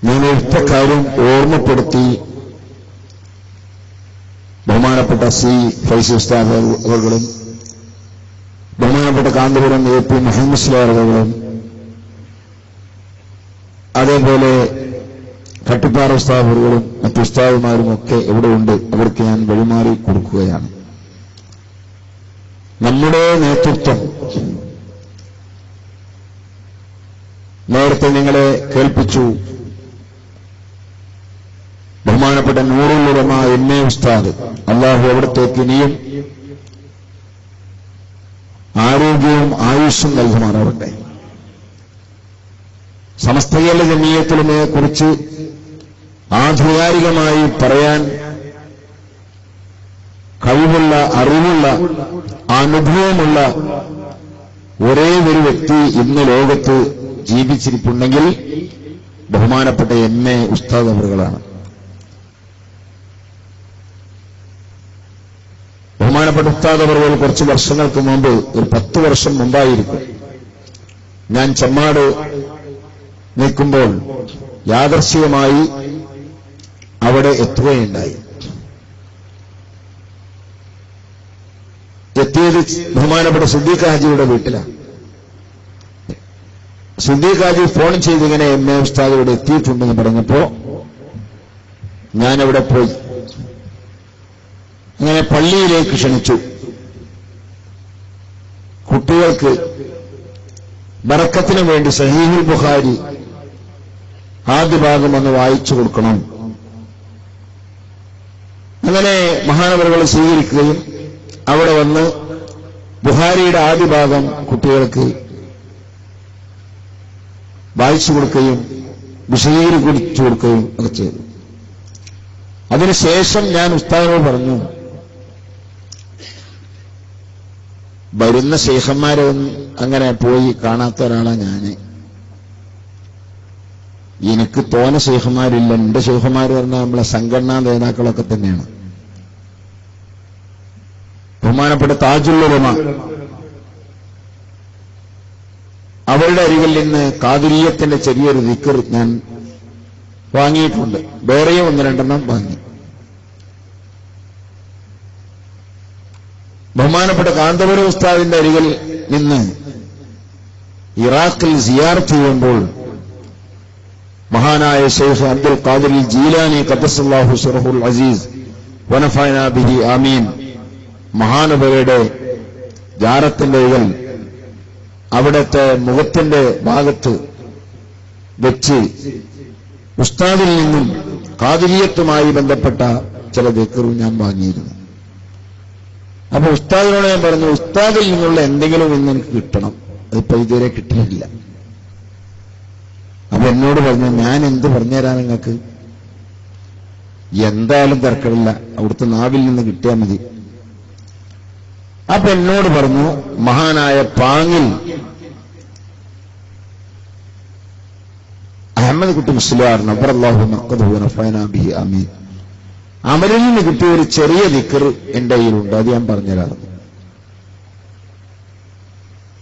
ഞാൻ ഒറ്റ കാര്യം ഓർമ്മപ്പെടുത്തി ബഹുമാനപ്പെട്ട സി ഫൈസി ഉസ്താദ് അവர்களுം ബഹുമാനപ്പെട്ട കാന്തപുരം AP മുഹമ്മദ് സ്ലാർ അവர்களுം അതേപോലെ കട്ടിപ്പാറ ഉസ്താദ് അവர்களுം മറ്റു ഉസ്താദുമാരും ഒക്കെ എവിടെയുണ്ട് അവർക്ക് ഞാൻ വഴിമാറി കൊടുക്കുകയാണ്. നമ്മുടെ നേതൃത്വം നേരത്തെ നിങ്ങളെ കേൾപ്പിച്ചു. ബഹുമാനപ്പെട്ട നൂറുൽ ഉലമ MA ഉസ്താദ് അല്ലാഹു അവിടത്തേക്ക് ഇനിയും ആരോഗ്യവും ആയുസ്സും നൽകുമാറാവട്ടെ. സമസ്ത കേരള ജമിയത്തുൽ ഉലമയെ കുറിച്ച് ആധികാരികമായി പറയാൻ കഴിവുള്ള, അറിവുള്ള, അനുഭവമുള്ള ഒരേ ഒരു വ്യക്തി ഇന്ന് ലോകത്ത് ജീവിച്ചിരിപ്പുണ്ടെങ്കിൽ ബഹുമാനപ്പെട്ട MA ഉസ്താദ് അവറുകളാണ്. ബഹുമാനപ്പെട്ട ഉസ്താദ് അവറുകൾ കുറച്ച് വർഷങ്ങൾക്ക് മുമ്പ്, ഒരു 10 വർഷം മുമ്പായിരിക്കും, ഞാൻ ചെമ്മാട് നിൽക്കുമ്പോൾ യാദർശികമായി അവിടെ എത്തുകയുണ്ടായി. എത്തിയത് ബഹുമാനപ്പെട്ട സിദ്ദീഖ് ഹാജിയുടെ വീട്ടിലാണ്. സിദ്ദീഖ് ഹാജി ഫോൺ ചെയ്തിങ്ങനെ MA ഉസ്താദ് ഇവിടെ എത്തിയിട്ടുണ്ടെന്ന് പറഞ്ഞപ്പോ ഞാനവിടെ പോയി. അങ്ങനെ പള്ളിയിലേക്ക് ക്ഷണിച്ചു. കുട്ടികൾക്ക് ബറക്കത്തിനു വേണ്ടി സഹീഹുൽ ബുഖാരി ആദ്യ ഭാഗം ഒന്ന് വായിച്ചു കൊടുക്കണം. അങ്ങനെ മഹാനവറുകളെ സ്വീകരിക്കുകയും അവിടെ വന്ന് ബുഖാരിയുടെ ആദ്യ ഭാഗം കുട്ടികൾക്ക് വായിച്ചു കൊടുക്കുകയും വിശദീകരിച്ചു കൊടുക്കുകയും ഒക്കെ ചെയ്തു. അതിനുശേഷം ഞാൻ ഉസ്താദിനോട് പറഞ്ഞു, വരുന്ന ശൈഖന്മാരെ അങ്ങനെ പോയി കാണാത്ത ഒരാളാണ് ഞാന്. എനിക്ക് തോന്ന ശൈഖന്മാരില്ല. എന്റെ ശൈഖന്മാർ പറഞ്ഞാൽ നമ്മളെ സംഘടനാ നേതാക്കളൊക്കെ തന്നെയാണ്. ബഹുമാനപ്പെട്ട താജുൽ ഉലമ അവരുടെ അരികിൽ നിന്ന് ഖാദിരിയത്തിന്റെ ചെറിയൊരു ദിക്ർ ഞാൻ വാങ്ങിയിട്ടുണ്ട്. വേറെയും 1-2 വാങ്ങി. ബഹുമാനപ്പെട്ട കാന്തപുരം ഉസ്താദിന്റെ അരികിൽ നിന്ന് ഇറാഖിൽ സിയാറത്ത് ചെയ്യുമ്പോൾ മഹാനായ ശൈഖ് അബ്ദുൽ ഖാദിർ ജീലാനി ഖദ്ദസല്ലാഹു സിറഹുൽ അസീസ് വനഫഅനാ ബിഹി ആമീൻ മഹാനവരുടെ ജാറത്തിന്റെ ഇകൽ അവിടത്തെ മുഖത്തിന്റെ ഭാഗത്ത് വെച്ച് ഉസ്താദിൽ നിന്നും ഖാദിരിയത്തുമായി ബന്ധപ്പെട്ട ചില ദിക്റും ഞാൻ വാങ്ങിയിരുന്നു. അപ്പൊ ഉസ്താദിനോട് ഞാൻ പറഞ്ഞു, ഉസ്താദിൽ നിന്നുള്ള എന്തെങ്കിലും ഇന്ന് എനിക്ക് കിട്ടണം. അതിപ്പോ ഇതുവരെ കിട്ടിയില്ല. അപ്പൊ എന്നോട് പറഞ്ഞു, ഞാൻ എന്ത് പറഞ്ഞുതരാൻ നിങ്ങൾക്ക്? എന്തായാലും തിരക്കില്ല, അവിടുത്തെ നാവിൽ നിന്ന് കിട്ടിയാൽ മതി. അപ്പൊ എന്നോട് പറഞ്ഞു, മഹാനായ പാങ്ങിൽ അഹമ്മദ് കുട്ടി മുസ്ലിയാർ നബറല്ലാഹു മഖ്ദഹു നഫഅനാ ബിഹി ആമീൻ അമലിൽ നിന്ന് കിട്ടിയ ഒരു ചെറിയ ദിക്ർ എന്റെ കയ്യിലുണ്ട്, അത് ഞാൻ പറഞ്ഞുതരാറുണ്ട്.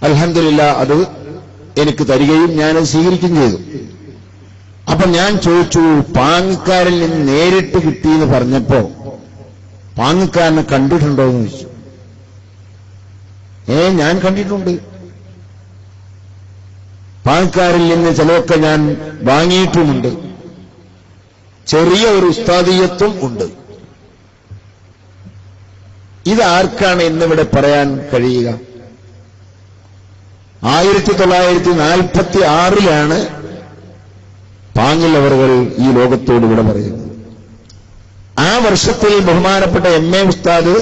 അൽഹംദുലില്ലാഹ് അത് എനിക്ക് തരികയും ഞാനത് സ്വീകരിക്കുകയും ചെയ്തു. അപ്പൊ ഞാൻ ചോദിച്ചു, പാങ്ങിക്കാരിൽ നിന്ന് നേരിട്ട് കിട്ടിയെന്ന് പറഞ്ഞപ്പോ പാങ്ങിക്കാരനെ കണ്ടിട്ടുണ്ടോ എന്ന് ചോദിച്ചു. ഞാൻ കണ്ടിട്ടുണ്ട്. പാങ്ങിക്കാരിൽ നിന്ന് ചിലതൊക്കെ ഞാൻ വാങ്ങിയിട്ടുമുണ്ട്. ചെറിയ ഒരു ഉസ്താദിയത്വം ഉണ്ട്. ഇതാർക്കാണ് ഇന്നിവിടെ പറയാൻ കഴിയുക? 1946 പാങ്ങിൽ അവറുകൾ ഈ ലോകത്തോട് ഇവിടെ പറയുന്നത്. ആ വർഷത്തിൽ ബഹുമാനപ്പെട്ട MA ഉസ്താദ്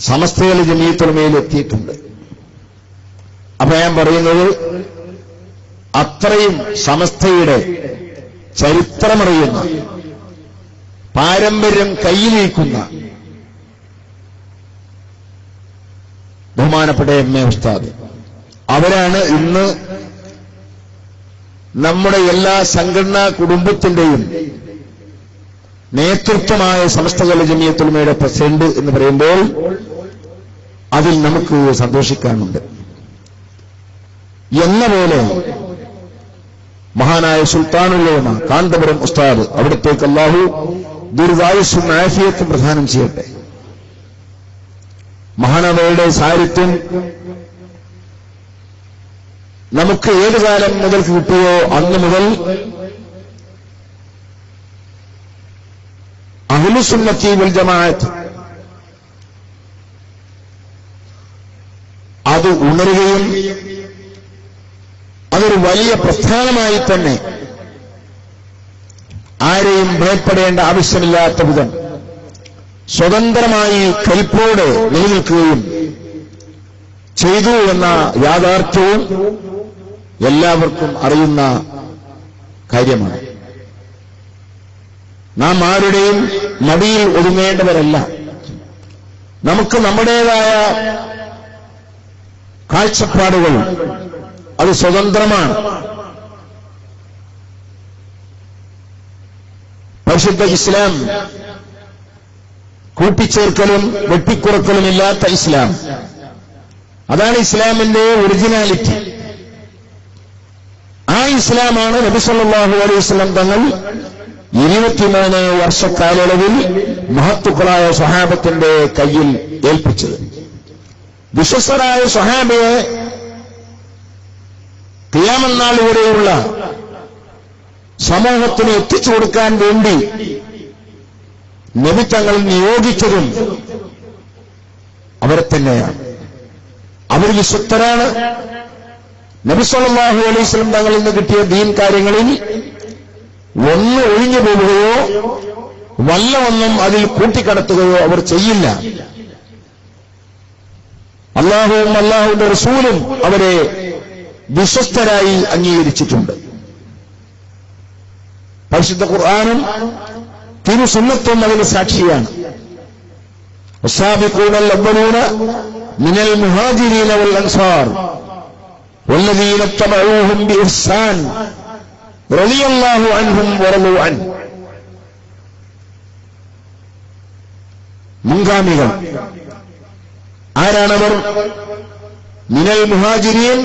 സമസ്ത കേരള ജമിയത്തുൽ ഉലമയിൽ എത്തിയിട്ടുണ്ട്. അപ്പൊ ഞാൻ പറയുന്നത്, അത്രയും സമസ്തയുടെ ചരിത്രമറിയുന്ന, പാരമ്പര്യം കയ്യിലിരിക്കുന്ന ബഹുമാനപ്പെട്ട MA ഉസ്താദ് അവരാണ് ഇന്ന് നമ്മുടെ എല്ലാ സംഘടനാ കുടുംബത്തിന്റെയും നേതൃത്വമായ സമസ്ത കേരള ജമിയത്തുൽ ഉലമയുടെ പ്രസിഡന്റ് എന്ന് പറയുമ്പോൾ അതിൽ നമുക്ക് സന്തോഷിക്കാനുണ്ട്. എന്ന പോലെ മഹാനായ സുൽത്താനുല്ലമ കാന്തപുരം ഉസ്താദ്, അവിടത്തേക്ക് അല്ലാഹു ദീർഘായുസ്സും ആഫിയത്തും പ്രദാനം ചെയ്യട്ടെ. മഹാനവയുടെ സാഹിത്യം നമുക്ക് ഏത് കാലം മുതൽ കിട്ടിയോ അന്ന് മുതൽ അഹ്ലുസുന്നത്തി വൽ ജമാഅത്ത് അത് ഉണരുകയും അതൊരു വലിയ പ്രസ്ഥാനമായി തന്നെ ആരെയും ഭയപ്പെടേണ്ട ആവശ്യമില്ലാത്ത വിധം സ്വതന്ത്രമായി കൽപ്പോടെ നിലനിൽക്കുകയും ചെയ്തു എന്ന യാഥാർത്ഥ്യവും എല്ലാവർക്കും അറിയുന്ന കാര്യമാണ്. നാം ആരുടെയും മടിയിൽ ഒതുങ്ങേണ്ടവരല്ല. നമുക്ക് നമ്മുടേതായ കാഴ്ചപ്പാടുകൾ അത് സ്വതന്ത്രമാണ്. പരിശുദ്ധ ഇസ്ലാം കൂട്ടിച്ചേർക്കലും വെട്ടിക്കുറക്കലുമില്ലാത്ത ഇസ്ലാം, അതാണ് ഇസ്ലാമിന്റെ ഒറിജിനാലിറ്റി. ആ ഇസ്ലാമാണ് നബി സല്ലല്ലാഹു അലൈഹി വസല്ലം തങ്ങൾ 23 വർഷക്കാലയളവിൽ മഹത്തുക്കളായ സ്വഹാബത്തിന്റെ കയ്യിൽ ഏൽപ്പിച്ചത്. വിശ്വസ്തരായ സ്വഹാബയെ ഖിയാമത്ത് നാൾ വരെയുള്ള സമൂഹത്തിന് എത്തിച്ചു കൊടുക്കാൻ വേണ്ടി നബി തങ്ങൾ നിയോഗിച്ചതും അവരെ തന്നെയാണ്. അവർ വിശ്വസ്തരാണ്. നബി സല്ലല്ലാഹു അലൈഹി വസല്ലം തങ്ങളിൽ നിന്ന് കിട്ടിയ ദീൻ കാര്യങ്ങളിൽ ഒന്ന് ഒഴിഞ്ഞു പോവുകയോ വല്ല ഒന്നും അതിൽ കൂട്ടിക്കടത്തുകയോ അവർ ചെയ്യില്ല. അല്ലാഹുവും അല്ലാഹുവിന്റെ റസൂലും അവരെ വിശ്വസ്തരായി അംഗീകരിച്ചിട്ടുണ്ട്. പരിശുദ്ധ ഖുർആനും തിരുസുന്നത്തും അതിന് സാക്ഷിയാണ്. والسابقون الأولون من المهاجرين والأنصار والذين اتبعوهم بإحسان رضي الله عنهم ورضوا عنه. മുൻഗാമികൾ ആരാണവർ? മിനൽ മുഹാജിരീൻ,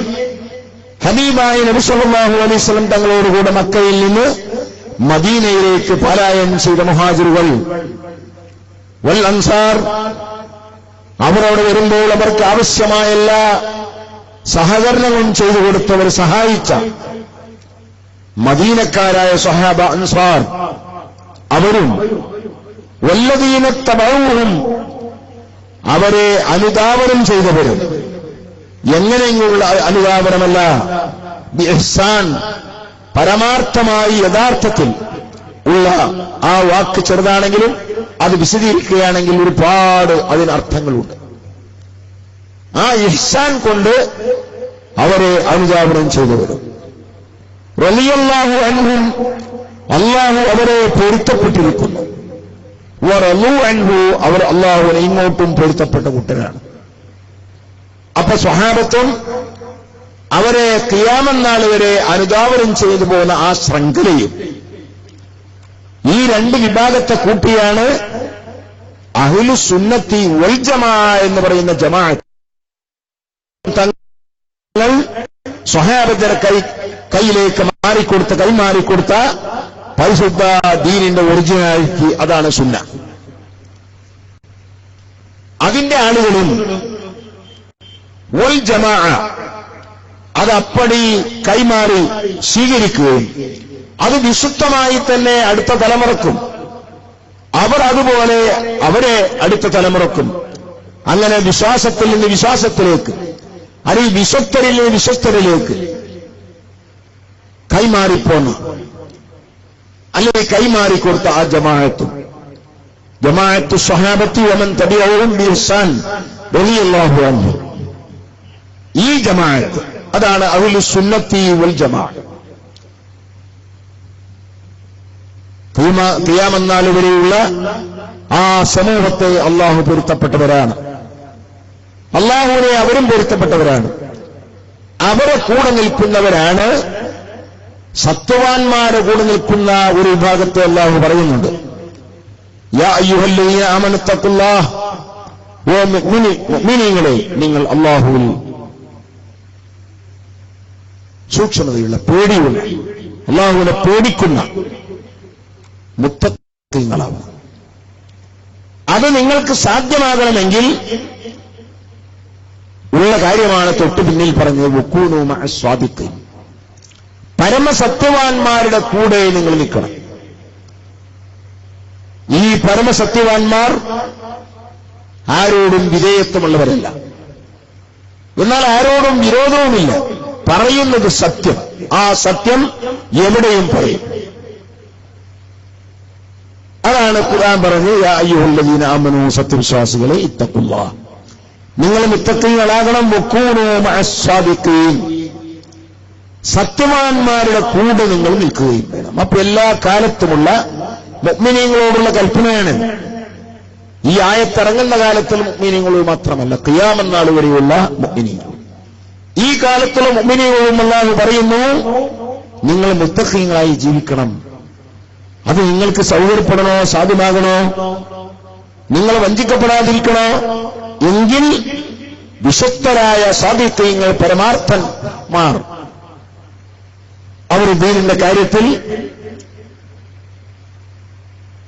ഹബീബായ നബി സല്ലല്ലാഹു അലൈഹി വസല്ലം തങ്ങളോടുകൂടെ മക്കയിൽ നിന്ന് മദീനയിലേക്ക് പലായനം ചെയ്ത മുഹാജിറുകൾ. വൽ അൻസാർ, അവരവിടെ വരുമ്പോൾ അവർക്ക് ആവശ്യമായ എല്ലാ സഹകരണങ്ങളും ചെയ്തു കൊടുത്തവർ സഹായിച്ച മദീനക്കാരായ സ്വഹാബ അൻസാർ അവരും. വല്ലദീന തബഊഹും, അവരെ അനുധാവനം ചെയ്തവരും. എങ്ങനെയുള്ള അനുധാവനമല്ല, ബിഇഹ്സാൻ, പരമാർത്ഥമായി യഥാർത്ഥത്തിൽ ഉള്ള ആ വാക്ക് ചെറുതാണെങ്കിലും അത് വിശദീകരിക്കുകയാണെങ്കിൽ ഒരുപാട് അതിനർത്ഥങ്ങളുണ്ട്. ആ ഇഹ്സാൻ കൊണ്ട് അവരെ അനുധാവനം ചെയ്തവരും. റളിയല്ലാഹു അൻഹും, അല്ലാഹു അവരെ പൊരുത്തപ്പെട്ടിരിക്കുന്നു. വറളൂ അൻഹു, അവർ അല്ലാഹുവിനെ ഇങ്ങോട്ടും പൊരുത്തപ്പെട്ട കൂട്ടരാണ്. അപ്പൊ സ്വഹാബത്തും അവരെ ഖിയാമത്ത് നാൾ വരെ അനുധാവനം ചെയ്തു പോകുന്ന ആ ശൃംഖലയും ഈ രണ്ട് വിഭാഗത്തെ കൂട്ടിയാണ് അഹ്ലു സുന്നത്തി വൽ ജമാഅ എന്ന് പറയുന്ന ജമാഅത്ത്. തങ്ങൾ സ്വഹാബത്തിന്റെ കയ്യിലേക്ക് കൈമാറിക്കൊടുത്ത പരിശുദ്ധ ദീനിന്റെ ഒറിജിനാലിറ്റി, അതാണ് സുന്ന. അതിന്റെ ആളുകളും വൽ ജമാഅ അത് അപ്പടി കൈമാറി സ്വീകരിക്കുകയും അത് വിശുദ്ധമായി തന്നെ അടുത്ത തലമുറക്കും അവർ അതുപോലെ അവരെ അടുത്ത തലമുറക്കും അങ്ങനെ വിശ്വാസത്തിൽ നിന്ന് വിശ്വാസത്തിലേക്ക് അല്ലെങ്കിൽ വിശ്വസ്തരിൽ നിന്ന് വിശ്വസ്തരിലേക്ക് കൈമാറിപ്പോന്ന അല്ലെങ്കിൽ കൈമാറിക്കൊടുത്ത ആ ജമാഅത്തും ജമാഅത്തു സ്വഹാബത്തി വമൻ തബിഅഹും ബിഇഹ്സാൻ റളിയല്ലാഹു അൻഹു, ഈ ജമാഅത്ത് അതാണ് അഹ്ലു സുന്നത്തി വൽ ജമാഅ. ഖിയാമത്ത് നാൾ വരെയുള്ള ആ സമൂഹത്തെ അള്ളാഹു പൊരുത്തപ്പെട്ടവരാണ്. അള്ളാഹുവിനെ അവരും പൊരുത്തപ്പെട്ടവരാണ്. അവരെ കൂടെ നിൽക്കുന്നവരാണ് സത്വവാന്മാരെ കൂടെ നിൽക്കുന്ന ഒരു വിഭാഗത്തെ അള്ളാഹു പറയുന്നുണ്ട്. യാ അയ്യുഹല്ലദീന ആമനു തഖുല്ലാഹ്, ഓ മുഅ്മിനീങ്ങളെ നിങ്ങൾ അള്ളാഹുവിൽ സൂക്ഷ്മതയുള്ള പേടിയുള്ള അല്ലാഹുവിനെ പേടിക്കുന്ന മുത്തഖീങ്ങളാവണം. അത് നിങ്ങൾക്ക് സാധ്യമാകണമെങ്കിൽ ഉള്ള കാര്യമാണ് തൊട്ടു പിന്നിൽ പറഞ്ഞത് വകൂനൂ മഅസ് സ്വാദിഖീൻ. പരമസത്യവാന്മാരുടെ കൂടെ നിങ്ങൾ നിൽക്കണം. ഈ പരമസത്യവാന്മാർ ആരോടും വിധേയത്വമുള്ളവരല്ല, എന്നാൽ ആരോടും വിരോധവുമില്ല. പറയുന്നത് സത്യം, ആ സത്യം എവിടെയും പറയും. അതാണ് ഖുർആൻ പറഞ്ഞ് യാ അയ്യുഹല്ലദീന ആമനൂ, സത്യവിശ്വാസികളെ ഇത്തഖുല്ലാഹ്, നിങ്ങൾ മുത്തഖീങ്ങളാകണം. വകൂനൂ മഅസ് സ്വാദിഖീൻ, സത്യവാന്മാരുടെ കൂടെ നിങ്ങൾ നിൽക്കുകയും വേണം. അപ്പൊ എല്ലാ കാലത്തുമുള്ള മുഅ്മിനീങ്ങളോടുള്ള കൽപ്പനയാണ്. ഈ ആയത്തിറങ്ങുന്ന കാലത്തുള്ള മുഅ്മിനീങ്ങളോട് മാത്രമല്ല, ഖിയാമത്ത് നാൾ വരെയുള്ള മുഅ്മിനീങ്ങൾ. ഈ കാലത്തുള്ള മുഅ്മിനീങ്ങളും അല്ലാഹു പറയുന്നു, നിങ്ങൾ മുത്തഖീങ്ങളായി ജീവിക്കണം. അത് നിങ്ങൾക്ക് സൗകര്യപ്പെടണോ, സാധ്യമാകണോ, നിങ്ങൾ വഞ്ചിക്കപ്പെടാതിരിക്കണോ എങ്കിൽ വിശുദ്ധരായ സാദിഖീങ്ങൾ, പരമാർത്ഥന്മാർ, അവർ ദീനിന്റെ കാര്യത്തിൽ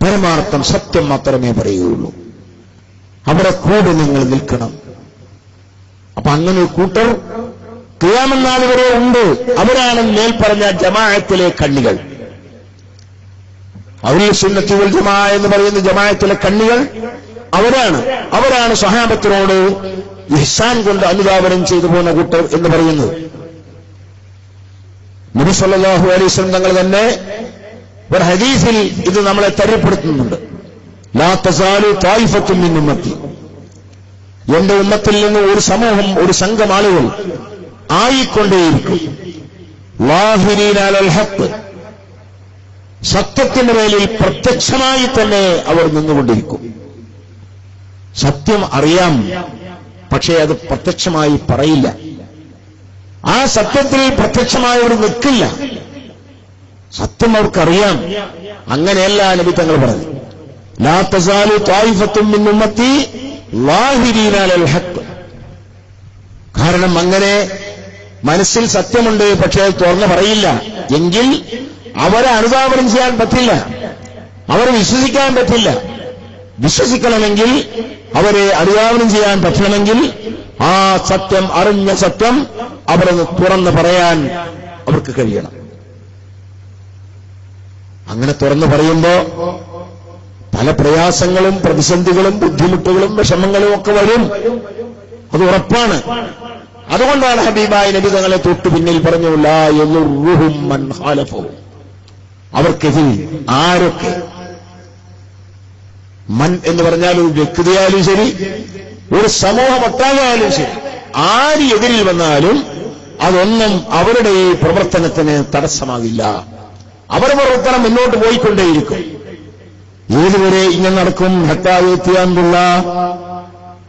പരമാർത്ഥം, സത്യം മാത്രമേ പറയുകയുള്ളൂ. അവരെ കൂടെ നിങ്ങൾ നിൽക്കണം. അപ്പൊ അങ്ങനെ ഒരു കൂട്ടർ ഖിയാമത്ത് നാൾ വരെ ഉണ്ട്. അവരാണ് മേൽപ്പറഞ്ഞ ജമാഅത്തിലെ കണ്ണികൾ. അഹ്ലുൽ സുന്നത്തി വൽ ജമാഅ എന്ന് പറയുന്ന ജമാഅത്തിലെ കണ്ണികൾ അവരാണ് സ്വഹാബത്തിനോട് ഇഹ്സാൻ കൊണ്ട് അനുധാവനം ചെയ്തു പോകുന്ന കൂട്ടർ എന്ന് പറയുന്നത്. നബി സല്ലല്ലാഹു അലൈഹി വസല്ലം തങ്ങൾ തന്നെ ഒരു ഹദീസിൽ ഇത് നമ്മളെ തരപ്പെടുത്തുന്നുണ്ട്. ലാ തസാലു തായിഫത്തുൻ മിൻ ഉമ്മത്തി, എന്റെ ഉമ്മത്തിൽ നിന്ന് ഒരു സമൂഹം, ഒരു സംഘം ആളുകൾ ആയിക്കൊണ്ടേയിരിക്കും. ളാഹിരീന അലൽ ഹഖ്, സത്യത്തിന്റെ മേലിൽ പ്രത്യക്ഷമായി തന്നെ അവർ നിന്നുകൊണ്ടിരിക്കും. സത്യം അറിയാം, പക്ഷേ അത് പ്രത്യക്ഷമായി പറയില്ല. ആ സത്യത്തിൽ പ്രത്യക്ഷമായി അവർ നിൽക്കില്ല. സത്യം അവർക്കറിയാം. അങ്ങനെയല്ല നബി തങ്ങൾ പറഞ്ഞു, ലാ തസാലു തായിഫത്തുൻ മിൻ ഉമ്മത്തി ളാഹിരീന അലൽ ഹഖ്. കാരണം അങ്ങനെ മനസ്സിൽ സത്യമുണ്ട്, പക്ഷേ അത് തുറന്ന് പറയില്ല എങ്കിൽ അവരെ അനുധാവനം ചെയ്യാൻ പറ്റില്ല, അവരെ വിശ്വസിക്കാൻ പറ്റില്ല. വിശ്വസിക്കണമെങ്കിൽ, അവരെ അനുധാവനം ചെയ്യാൻ പറ്റണമെങ്കിൽ ആ സത്യം, അറിഞ്ഞ സത്യം അവരത് തുറന്ന് പറയാൻ അവർക്ക് കഴിയണം. അങ്ങനെ തുറന്നു പറയുമ്പോ പല പ്രയാസങ്ങളും പ്രതിസന്ധികളും ബുദ്ധിമുട്ടുകളും വിഷമങ്ങളും ഒക്കെ വരും, അത് ഉറപ്പാണ്. അതുകൊണ്ടാണ് ഹബീബായ നബി തങ്ങളെ തൊട്ടു പിന്നിൽ പറഞ്ഞു, ലാ യദുർറുഹും മൻ ഖാലഫഹും, അവർക്കെതിൽ ആരൊക്കെ, മൻ എന്ന് പറഞ്ഞാൽ ഒരു വ്യക്തിയായാലും ശരി, ഒരു സമൂഹം ഒട്ടാകയാലും ശരി, ആര് എതിരിൽ വന്നാലും അതൊന്നും അവരുടെ ഈ പ്രവർത്തനത്തിന് തടസ്സമാകില്ല. അവരുടെ പ്രവർത്തനം മുന്നോട്ട് പോയിക്കൊണ്ടേയിരിക്കും. ഏതുവരെ ഇങ്ങനെ നടക്കും? ഹത്തായെത്തിയാന്നുള്ള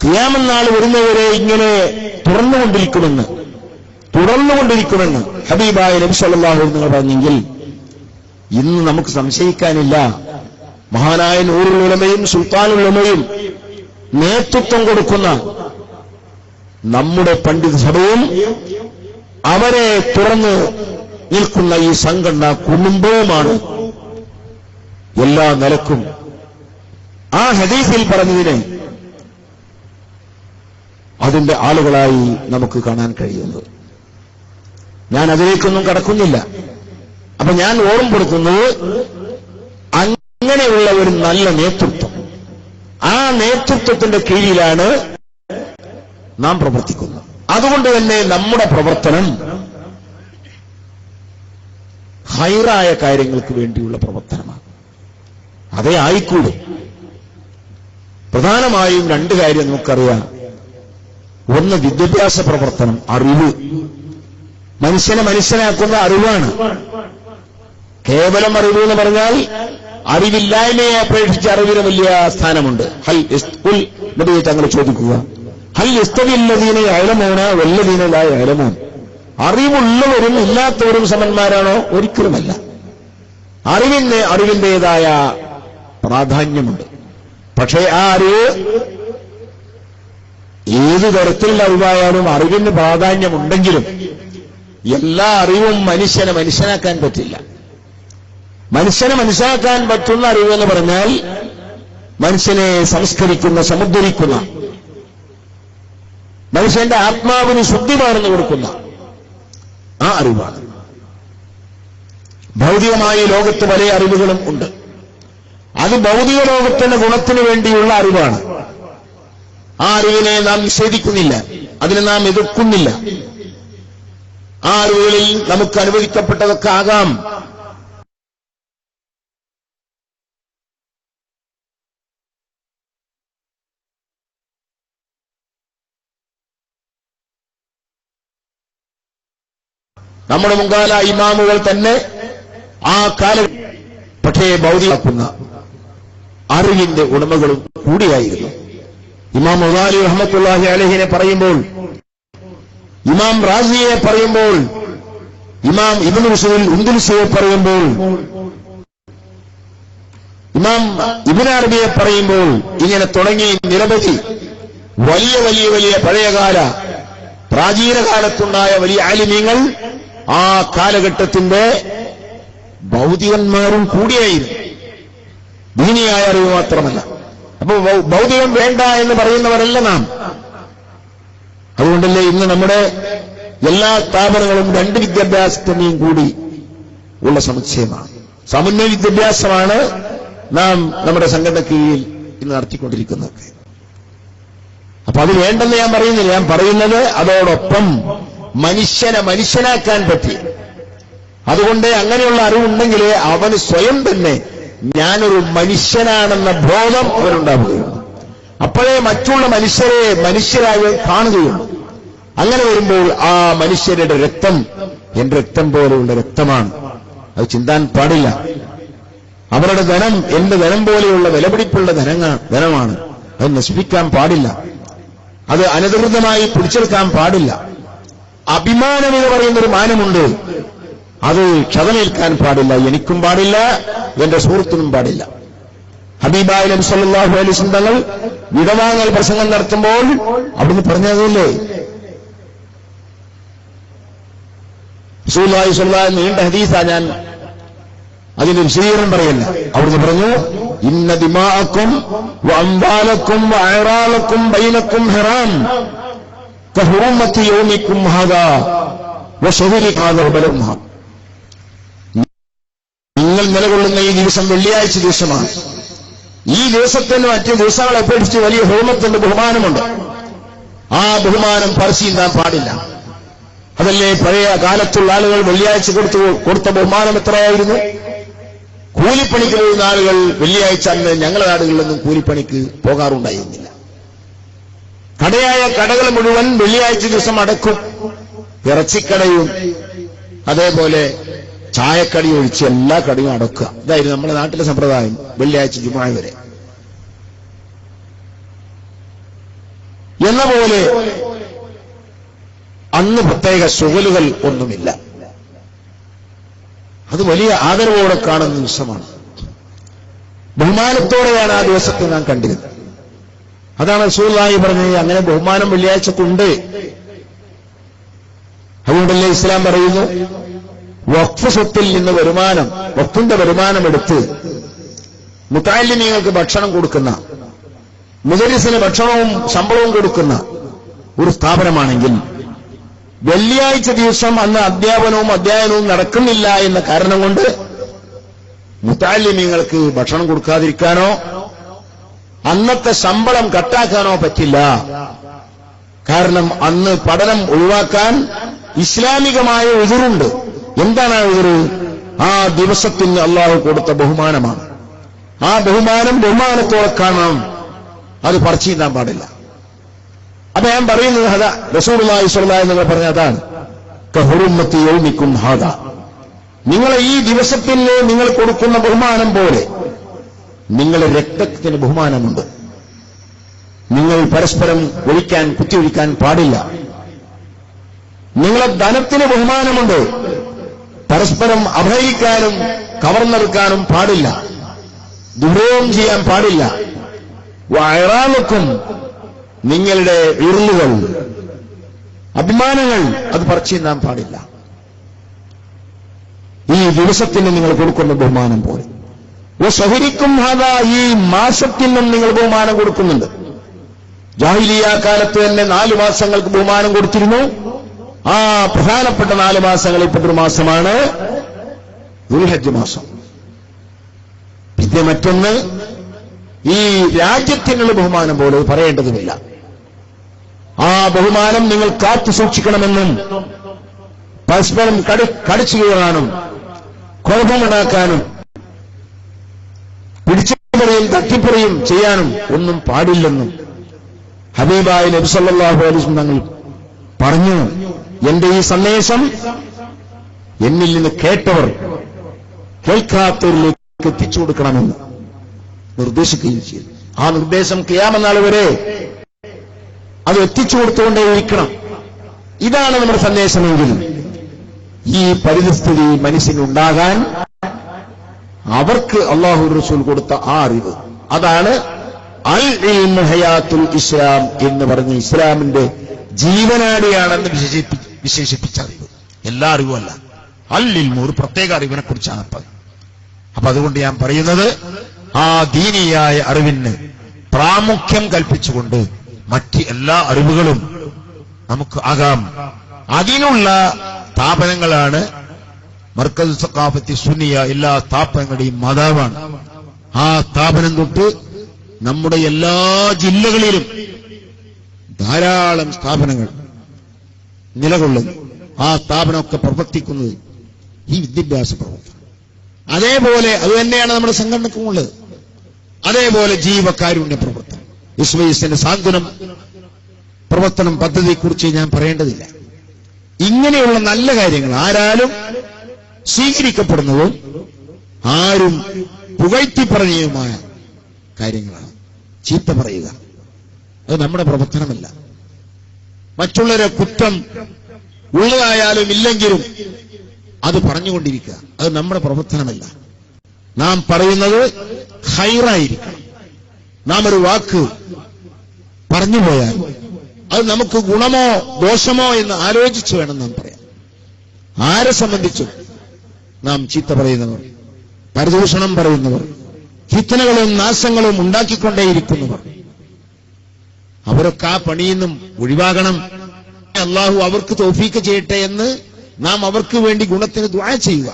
ഖിയാമത്ത് നാൾ വരുന്നവരെ ഇങ്ങനെ തുടർന്നുകൊണ്ടിരിക്കുമെന്ന് ഹബീബായ നബി സല്ലല്ലാഹു അലൈഹി വസല്ലം പറഞ്ഞെങ്കിൽ ഇന്ന് നമുക്ക് സംശയിക്കാനില്ല. മഹാനായ നൂറുൽ ഉലമയും സുൽത്താനുൽ ഉലമയും നേതൃത്വം കൊടുക്കുന്ന നമ്മുടെ പണ്ഡിത സഭയും അവരെ തുറന്ന് നിൽക്കുന്ന ഈ സംഘടന കുടുംബവുമാണ് എല്ലാ നിലക്കും ആ ഹദീസിൽ പറഞ്ഞതിനെ അതിന്റെ ആളുകളായി നമുക്ക് കാണാൻ കഴിയുന്നത്. ഞാൻ അതിലേക്കൊന്നും കടക്കുന്നില്ല. അപ്പൊ ഞാൻ ഓർമ്മപ്പെടുത്തുന്നത്, അങ്ങനെയുള്ള ഒരു നല്ല നേതൃത്വം, ആ നേതൃത്വത്തിന്റെ കീഴിലാണ് നാം പ്രവർത്തിക്കുന്നത്. അതുകൊണ്ട് തന്നെ നമ്മുടെ പ്രവർത്തനം ഹൈറായ കാര്യങ്ങൾക്ക് വേണ്ടിയുള്ള പ്രവർത്തനമാണ്. അതേ ആയിക്കൂടും. പ്രധാനമായും രണ്ട് കാര്യം നമുക്കറിയാം. ഒന്ന് വിദ്യാഭ്യാസ പ്രവർത്തനം, അറിവ്. മനുഷ്യനെ മനുഷ്യനാക്കുന്ന അറിവാണ്. കേവലം അറിവ് എന്ന് പറഞ്ഞാൽ അറിവില്ലായ്മയെ അപേക്ഷിച്ച് അറിവിന് വലിയ സ്ഥാനമുണ്ട്. നബിയെ തങ്ങൾ ചോദിക്കുക, ഹൽ യസ്തവില്ലദീന യഅലമൂന വല്ലദീന ലാ യഅലമൂൻ, അറിവുള്ളവരും ഇല്ലാത്തവരും സമന്മാരാണോ? ഒരിക്കലുമല്ല. അറിവിന്റേതായ പ്രാധാന്യമുണ്ട്. പക്ഷേ ആ അറിവ് ഏത് തരത്തിലുള്ള അറിവായാലും അറിവിന് പ്രാധാന്യമുണ്ടെങ്കിലും എല്ലാ അറിവും മനുഷ്യനെ മനുഷ്യനാക്കാൻ പറ്റില്ല. മനുഷ്യനെ മനസ്സിലാക്കാൻ പറ്റുന്ന അറിവ് എന്ന് പറഞ്ഞാൽ മനുഷ്യനെ സംസ്കരിക്കുന്ന, സമുദ്ധരിക്കുന്ന, മനുഷ്യന്റെ ആത്മാവിന് ശുദ്ധി പകർന്നു കൊടുക്കുന്ന ആ അറിവാണ്. ഭൗതികമായ ലോകത്ത് പല അറിവുകളും ഉണ്ട്. അത് ഭൗതിക ലോകത്തിന്റെ ഗുണത്തിന് വേണ്ടിയുള്ള അറിവാണ്. ആ അറിവിനെ നാം നിഷേധിക്കുന്നില്ല, അതിനെ നാം എതിർക്കുന്നില്ല. ആ അറിവുകളിൽ നമുക്ക് അനുവദിക്കപ്പെട്ടതൊക്കെ ആകാം. നമ്മുടെ മുൻകാല ഇമാമുകൾ തന്നെ ആ കാലം പക്ഷേ ഭൗതികമാക്കുന്ന അറിവിന്റെ ഉടമകളും കൂടിയായിരുന്നു. ഇമാം ഗസാലി റഹ്മത്തുള്ളാഹി അലൈഹിനെ പറയുമ്പോൾ, ഇമാം റാസിയെ പറയുമ്പോൾ, ഇമാം ഇബ്നു റുശ്ദിൽ ഉന്ദുൽസിയെ പറയുമ്പോൾ, ഇമാം ഇബ്നു അറബിയെ പറയുമ്പോൾ, ഇങ്ങനെ തുടങ്ങി നിരവധി വലിയ വലിയ വലിയ പഴയകാല പ്രാചീന കാലത്തുണ്ടായ വലിയ ആലിമീങ്ങൾ ആ കാലഘട്ടത്തിന്റെ ഭൗതികന്മാരും കൂടിയായിരുന്നു. ദീനിയായ അറിവ് മാത്രമല്ല. അപ്പൊ ഭൗതികം വേണ്ട എന്ന് പറയുന്നവരല്ല നാം. അതുകൊണ്ടല്ലേ ഇന്ന് നമ്മുടെ എല്ലാ സ്ഥാപനങ്ങളും രണ്ട് വിദ്യാഭ്യാസത്തിനെയും കൂടി ഉള്ള സമുച്ചയമാണ്. സമുന്നത വിദ്യാഭ്യാസമാണ് നാം നമ്മുടെ സംഘടന കീഴിൽ ഇന്ന് നടത്തിക്കൊണ്ടിരിക്കുന്നത്. അപ്പൊ അത് വേണ്ടെന്ന് ഞാൻ പറയുന്നില്ല. ഞാൻ പറയുന്നത് അതോടൊപ്പം മനുഷ്യനെ മനുഷ്യനാക്കാൻ പറ്റി. അതുകൊണ്ട് അങ്ങനെയുള്ള അറിവുണ്ടെങ്കിൽ അവന് സ്വയം തന്നെ ഞാനൊരു മനുഷ്യനാണെന്ന ബോധം അവനുണ്ടാവുകയുള്ളൂ. അപ്പോഴേ മറ്റുള്ള മനുഷ്യരെ മനുഷ്യരായി കാണുകയുള്ളൂ. അങ്ങനെ വരുമ്പോൾ ആ മനുഷ്യരുടെ രക്തം എന്റെ രക്തം പോലെയുള്ള രക്തമാണ്, അത് ചിന്താൻ പാടില്ല. അവരുടെ ധനം എന്റെ ധനം പോലെയുള്ള വിലപിടിപ്പുള്ള ധനമാണ്, അത് നശിപ്പിക്കാൻ പാടില്ല. അത് അനധികൃതമായി പിടിച്ചെടുക്കാൻ പാടില്ല. അഭിമാനം എന്ന് പറയുന്നൊരു മാനമുണ്ട്, അത് ക്ഷതമേൽക്കാൻ പാടില്ല. എനിക്കും പാടില്ല, എന്റെ സുഹൃത്തിനും പാടില്ല. ഹബീബായ നബി സല്ലല്ലാഹു അലൈഹി വസല്ലം തങ്ങൾ വിടവാങ്ങൽ പ്രസംഗം നടത്തുമ്പോൾ അവിടുന്ന് പറഞ്ഞതല്ലേ, റസൂലുള്ളാഹി സ്വല്ലല്ലാഹു അലൈഹി വസല്ലം നീണ്ട ഹദീസാ, ഞാൻ അതിന്റെ വിശദീകരണം പറയല്ല. അവിടുന്ന് പറഞ്ഞു, ഇന്ന ദിമാഅക്കും വഅംവാലക്കും വഅറാലക്കും ബൈനക്കും ഹറാം കഹുറുമത്തി യൗമിക്കും ഹാദാ വശഹരി ഹാദാ ബലം. നിങ്ങൾ നിലകൊള്ളുന്ന ഈ ദിവസം വെള്ളിയാഴ്ച ദിവസമാണ്. ഈ ദിവസത്തിന് മറ്റു ദിവസങ്ങളെ അപേക്ഷിച്ച് വലിയ ഹുർമത്തുണ്ട്, ബഹുമാനമുണ്ട്. ആ ബഹുമാനം പറിച്ചീന്താൻ പാടില്ല. അതല്ലേ പഴയ കാലത്തുള്ള ആളുകൾ വെള്ളിയാഴ്ച കൊടുത്ത ബഹുമാനം എത്രയായിരുന്നു? കൂലിപ്പണിക്ക് പോകുന്ന ആളുകൾ വെള്ളിയാഴ്ച അന്ന് ഞങ്ങളുടെ നാടുകളിലൊന്നും കൂലിപ്പണിക്ക് പോകാറുണ്ടായിരുന്നില്ല. കടകൾ മുഴുവൻ വെള്ളിയാഴ്ച ദിവസം അടക്കും. ഇറച്ചിക്കടയും അതേപോലെ ചായക്കടി ഒഴിച്ച് എല്ലാ കടയും അടക്കുക. ഇതായിരുന്നു നമ്മുടെ നാട്ടിലെ സമ്പ്രദായം വെള്ളിയാഴ്ച ജുമുഅ വരെ. എന്ന പോലെ അന്ന് പ്രത്യേക ശുഗലുകൾ ഒന്നുമില്ല. അത് വലിയ ആദരവോടെ കാണുന്ന ദിവസമാണ്. ബഹുമാനത്തോടെയാണ് ആ ദിവസത്തെ നാം കണ്ടിരുന്നത്. അതാണ് റസൂലുള്ളാഹി പറഞ്ഞത്, അങ്ങനെ ബഹുമാനം വെള്ളിയാഴ്ചക്കുണ്ട്. അതുകൊണ്ടല്ലേ ഇസ്ലാം പറയുന്നു, വഖഫ് സ്വത്തിൽ നിന്ന് വരുമാനം, വഖഫിന്റെ വരുമാനം എടുത്ത് മുതഅല്ലിമീങ്ങൾക്ക് ഭക്ഷണം കൊടുക്കുന്ന, മുദരിസിന് ഭക്ഷണവും ശമ്പളവും കൊടുക്കുന്ന ഒരു സ്ഥാപനമാണെങ്കിൽ വെള്ളിയാഴ്ച ദിവസം അന്ന് അധ്യയനവും നടക്കുന്നില്ല എന്ന കാരണം കൊണ്ട് മുതഅല്ലിമീങ്ങൾക്ക് ഭക്ഷണം കൊടുക്കാതിരിക്കാനോ അന്നത്തെ ശമ്പളം കട്ടാക്കാനോ പറ്റില്ല. കാരണം അന്ന് പഠനം ഒഴിവാക്കാൻ ഇസ്ലാമികമായ ഉദുറുണ്ട്. എന്താണ് ആ ഉദുറ്? ആ ദിവസത്തിന് അള്ളാഹു കൊടുത്ത ബഹുമാനമാണ്. ആ ബഹുമാനത്തോടെ കാണണം, അത് പറിച്ചീന്താൻ പാടില്ല. അപ്പൊ ഞാൻ പറയുന്നത് അതാ, റസൂലുള്ളാഹി സ്വല്ലല്ലാഹു അലൈഹി വസല്ലം പറഞ്ഞ അതാണ്, കഹുറുമത്തി യൗമിക്കും ഹാദാ. നിങ്ങളെ ഈ ദിവസത്തിന് നിങ്ങൾ കൊടുക്കുന്ന ബഹുമാനം പോലെ നിങ്ങളുടെ രക്തത്തിന് ബഹുമാനമുണ്ട്. നിങ്ങൾ പരസ്പരം കുത്തിയൊഴിക്കാൻ പാടില്ല. നിങ്ങളെ ധനത്തിന് ബഹുമാനമുണ്ട്. പരസ്പരം അപഹരിക്കാനും കവർന്നെടുക്കാനും പാടില്ല. ദുരോഹം ചെയ്യാൻ പാടില്ല. വഅറാലക്കും, നിങ്ങളുടെ ഇർളുകൾ, അഭിമാനങ്ങൾ, അത് പറിച്ചീന്താൻ പാടില്ല. ഈ ദിവസത്തിന് നിങ്ങൾ കൊടുക്കുന്ന ബഹുമാനം പോലെ. ശഹരിക്കും ഹാദാ, ഈ മാസത്തിനും നിങ്ങൾ ബഹുമാനം കൊടുക്കുന്നുണ്ട്. ജാഹിലിയ കാലത്ത് തന്നെ 4 മാസങ്ങൾക്ക് ബഹുമാനം കൊടുത്തിരുന്നു. ആ പ്രധാനപ്പെട്ട 4 മാസങ്ങളിൽപ്പെട്ടൊരു മാസമാണ് ദുൽഹജ്ജ് മാസം. പിന്നെ മറ്റൊന്ന്, ഈ രാജ്യത്തിനുള്ള ബഹുമാനം പോലെ പറയേണ്ടതുമില്ല. ആ ബഹുമാനം നിങ്ങൾ കാത്തു സൂക്ഷിക്കണമെന്നും പരസ്പരം കടിച്ചു കീറാനും കുഴപ്പമുണ്ടാക്കാനും പിടിച്ചുപറിയും തട്ടിപ്പറിയും ചെയ്യാനും ഒന്നും പാടില്ലെന്നും ഹബീബായ നബി സല്ലല്ലാഹു അലൈഹി വസല്ലം തങ്ങൾ പറഞ്ഞു. എന്റെ ഈ സന്ദേശം എന്നിൽ നിന്ന് കേട്ടവർ കേൾക്കാത്തവരിലേക്ക് എത്തിച്ചു കൊടുക്കണമെന്ന് നിർദ്ദേശിക്കുകയും ചെയ്തു. ആ നിർദ്ദേശം ഖിയാമത്ത് നാൾ വരെ അത് എത്തിച്ചു കൊടുത്തുകൊണ്ടേയിരിക്കണം. ഇതാണ് നമ്മുടെ സന്ദേശമെങ്കിൽ ഈ പരിസ്ഥിതി മനുഷ്യനുണ്ടാകാൻ അവർക്ക് അല്ലാഹു റസൂൽ കൊടുത്ത ആ അറിവ്, അതാണ് അൽ ഇൽമു ഹയാത്തുൽ ഇസ്ലാം എന്ന് പറഞ്ഞ ഇസ്ലാമിന്റെ ജീവനാടിയാണെന്ന് വിശേഷിപ്പിച്ച അറിവ്. എല്ലാ അറിവുമല്ല, അൽ ഇൽമു ഒരു പ്രത്യേക അറിവിനെ കുറിച്ചാണ് പറയുന്നത്. അപ്പൊ അതുകൊണ്ട് ഞാൻ പറയുന്നത്, ആ ദീനിയായ അറിവിന് പ്രാമുഖ്യം കൽപ്പിച്ചുകൊണ്ട് മറ്റ് എല്ലാ അറിവുകളും നമുക്ക് ആകാം. അതിനുള്ള സ്ഥാപനങ്ങളാണ് മർക്കസ് സഖാഫത്തി സുന്നിയ. എല്ലാ സ്ഥാപനങ്ങളുടെയും മാതാവാണ്. ആ സ്ഥാപനം തൊട്ട് നമ്മുടെ എല്ലാ ജില്ലകളിലും ധാരാളം സ്ഥാപനങ്ങൾ നിലകൊള്ളുന്നു. ആ സ്ഥാപനമൊക്കെ പ്രവർത്തിക്കുന്നത് ഈ വിദ്യാഭ്യാസ പ്രവർത്തനം. അതേപോലെ അതുതന്നെയാണ് നമ്മുടെ സംഘടനക്കുമുള്ളത്. അതേപോലെ ജീവകാരുണ്യ പ്രവർത്തനം, ഇസ്മയിസിന്റെ സാന്ത്വനം പ്രവർത്തനം പദ്ധതിയെക്കുറിച്ച് ഞാൻ പറയേണ്ടതില്ല. ഇങ്ങനെയുള്ള നല്ല കാര്യങ്ങൾ ആരാലും സ്വീകരിക്കപ്പെടുന്നതും ആരും പുകഴ്ത്തി പറയുകയുമായ കാര്യങ്ങളാണ്. ചീത്ത പറയുക അത് നമ്മുടെ പ്രവർത്തനമല്ല. മറ്റുള്ളവരെ കുറ്റം ഉള്ളതായാലും ഇല്ലെങ്കിലും അത് പറഞ്ഞുകൊണ്ടിരിക്കുക അത് നമ്മുടെ പ്രവർത്തനമല്ല. നാം പറയുന്നത് ഖൈറായിരിക്കണം. നാം ഒരു വാക്ക് പറഞ്ഞുപോയാൽ അത് നമുക്ക് ഗുണമോ ദോഷമോ എന്ന് ആലോചിച്ചു വേണം നാം പറയാൻ. ആരെ സംബന്ധിച്ചും നാം ചീത്ത പറയുന്നവർ, പരദൂഷണം പറയുന്നവർ, ഫിത്നകളും നാശങ്ങളും ഉണ്ടാക്കിക്കൊണ്ടേയിരിക്കുന്നവർ, അവരൊക്കെ ആ പണിയിൽ നിന്നും ഒഴിവാകണം. അള്ളാഹു അവർക്ക് തൗഫീക്ക് ചെയ്യട്ടെ എന്ന് നാം അവർക്ക് വേണ്ടി ഗുണത്തിന് ദുആ ചെയ്യുക.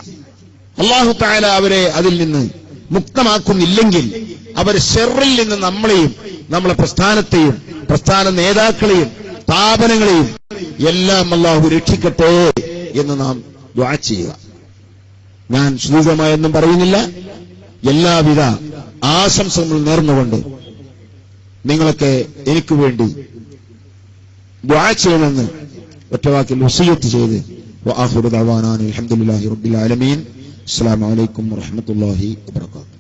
അള്ളാഹു തആല അവരെ അതിൽ നിന്ന് മുക്തമാക്കുന്നില്ലെങ്കിൽ അവർ ശർറിൽ നിന്ന് നമ്മളെയും നമ്മളെ പ്രസ്ഥാനത്തെയും പ്രസ്ഥാന നേതാക്കളെയും സ്ഥാപനങ്ങളെയും എല്ലാം അള്ളാഹു രക്ഷിക്കട്ടെ എന്ന് നാം ദുആ ചെയ്യുക. ഞാൻ സുദീർഘമായൊന്നും പറയുന്നില്ല. എല്ലാവിധ ആശംസകൾ നേർന്നുകൊണ്ട് നിങ്ങളൊക്കെ എനിക്ക് വേണ്ടി ദുആ ചെയ്യണമെന്ന് ഒറ്റവാക്കിൽ വസിയത്ത് ചെയ്ത് വആഖിറു ദഅവാനാ അൽഹംദുലില്ലാഹി റബ്ബിൽ ആലമീൻ. അസ്സലാമു അലൈക്കും വറഹ്മത്തുള്ളാഹി വബറകാതുഹു.